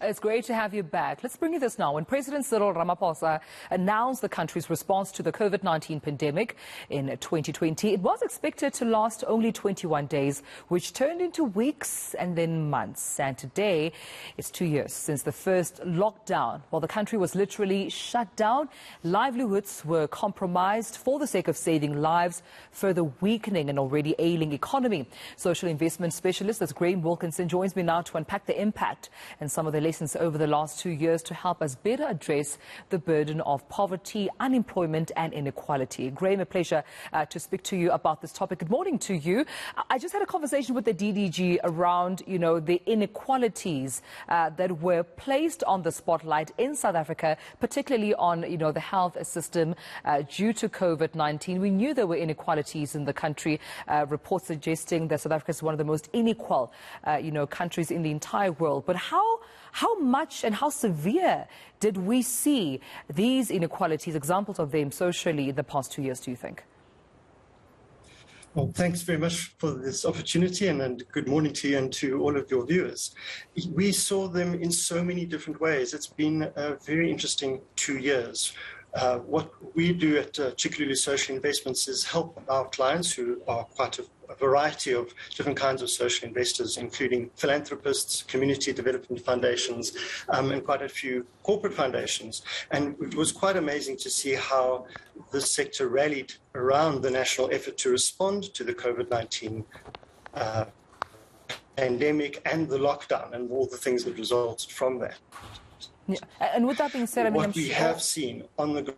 It's great to have you back. Let's bring you this now. When President Cyril Ramaphosa announced the country's response to the COVID-19 pandemic in 2020, it was expected to last only 21 days, which turned into weeks and then months. And today, it's 2 years since the first lockdown. While the country was literally shut down, livelihoods were compromised for the sake of saving lives, further weakening an already ailing economy. Social investment specialist, that's Graeme Wilkinson, joins me now to unpack the impact and some of the lessons over the last 2 years to help us better address the burden of poverty, unemployment and inequality. Graeme, a pleasure to speak to you about this topic. Good morning to you. I just had a conversation with the DDG around, the inequalities that were placed on the spotlight in South Africa, particularly on, the health system due to COVID-19. We knew there were inequalities in the country, reports suggesting that South Africa is one of the most unequal, countries in the entire world. But how much and how severe did we see these inequalities, examples of them socially in the past 2 years, do you think? Well, thanks very much for this opportunity and good morning to you and to all of your viewers. We saw them in so many different ways. It's been a very interesting 2 years. What we do at Chikululi Social Investments is help our clients, who are quite a variety of different kinds of social investors, including philanthropists, community development foundations, and quite a few corporate foundations. And it was quite amazing to see how this sector rallied around the national effort to respond to the COVID-19 pandemic and the lockdown and all the things that resulted from that. Yeah. And with that being said, what we have seen on the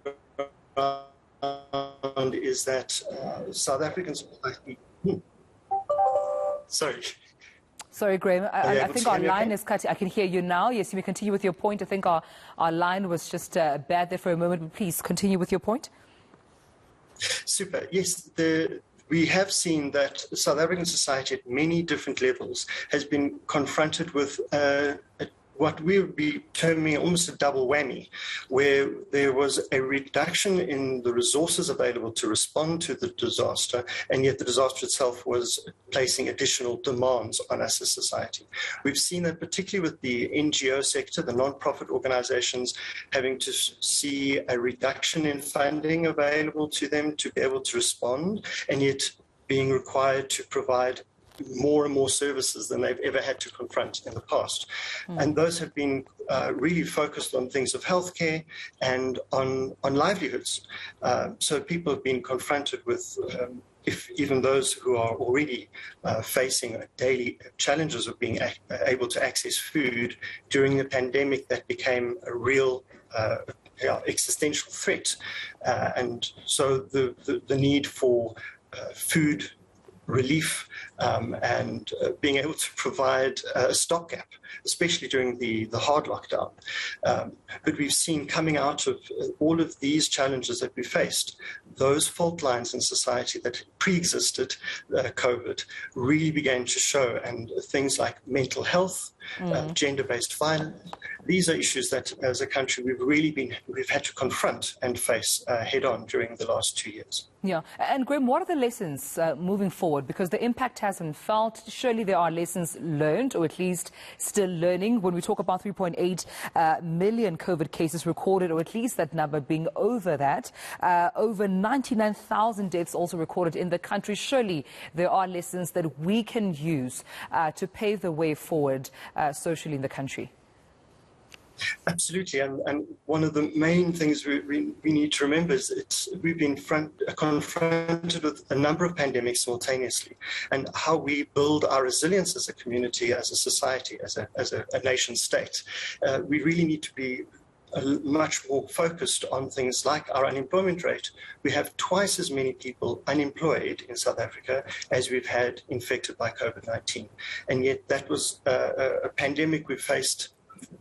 ground is that South Africans. Sorry, Graeme. I think our line is cutting. I can hear you now. Yes, you may continue with your point. I think our line was just bad there for a moment. But please continue with your point. Super. Yes, we have seen that South African society at many different levels has been confronted with what we would be terming almost a double whammy, where there was a reduction in the resources available to respond to the disaster, and yet the disaster itself was placing additional demands on us as society. We've seen that particularly with the NGO sector, the non-profit organizations, having to see a reduction in funding available to them to be able to respond, and yet being required to provide more and more services than they've ever had to confront in the past. And those have been really focused on things of healthcare and on livelihoods. So people have been confronted with, even those who are already facing daily challenges of being able to access food during the pandemic, that became a real existential threat. And so the need for food relief and being able to provide a stopgap, especially during the hard lockdown. But we've seen coming out of all of these challenges that we faced, those fault lines in society that pre-existed COVID really began to show, and things like mental health, gender-based violence. These are issues that, as a country, we've had to confront and face head-on during the last 2 years. Yeah, and Graeme, what are the lessons moving forward? Because the impact hasn't felt. Surely there are lessons learned, or at least still learning. When we talk about 3.8 million COVID cases recorded, or at least that number being over that, over 99,000 deaths also recorded in the country. Surely there are lessons that we can use to pave the way forward socially in the country. Absolutely, and one of the main things we need to remember is we've been confronted with a number of pandemics simultaneously, and how we build our resilience as a community, as a society, as a nation state. We really need to be much more focused on things like our unemployment rate. We have twice as many people unemployed in South Africa as we've had infected by COVID-19, and yet that was a pandemic we faced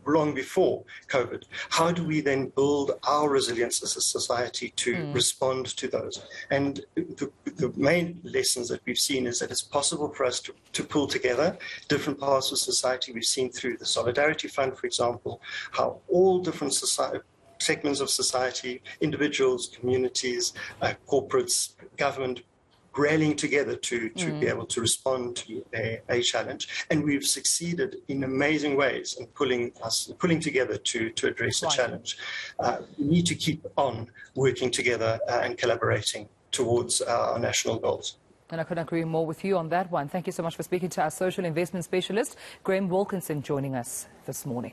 long before COVID. How do we then build our resilience as a society to respond to those? And the main lessons that we've seen is that it's possible for us to pull together different parts of society. We've seen through the Solidarity Fund, for example, how all different segments of society, individuals, communities, corporates, government, rallying together to be able to respond to a challenge. And we've succeeded in amazing ways in pulling together to address the challenge. We need to keep on working together and collaborating towards our national goals. And I couldn't agree more with you on that one. Thank you so much for speaking to our social investment specialist, Graeme Wilkinson, joining us this morning.